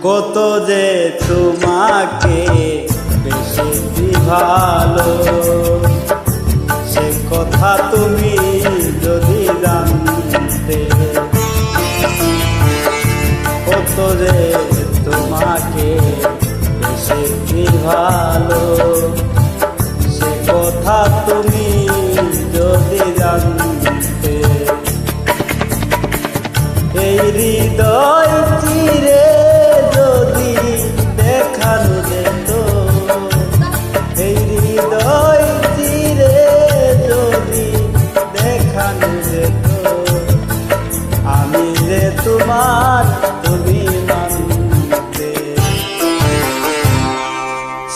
কত যে তোমাকে বেশি ভালো, সে কথা তুমি যদি জানতে। কত যে তোমাকে বেশি ভালো, সে কথা তুমি যদি জানতে। এই হৃদয় চিরে যদি দেখানো যেত, এই হৃদয় চিরে যদি দেখানো যেত, আমি যে তোমার তুমি মানতে।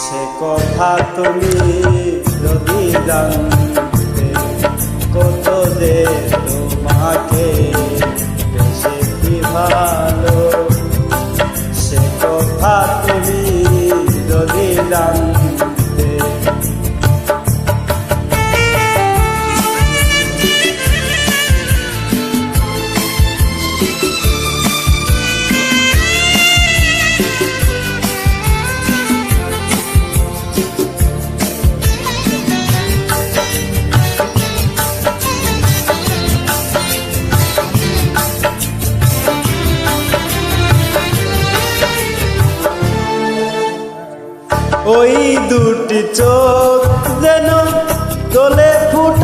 সে কথা তুমি যদি জানতে, কত যে তোমাকে বেশি ভালো, সে কথা তুমি যদি জানতে। ওই দুটি চোখ যেন জ্বলে ফুটে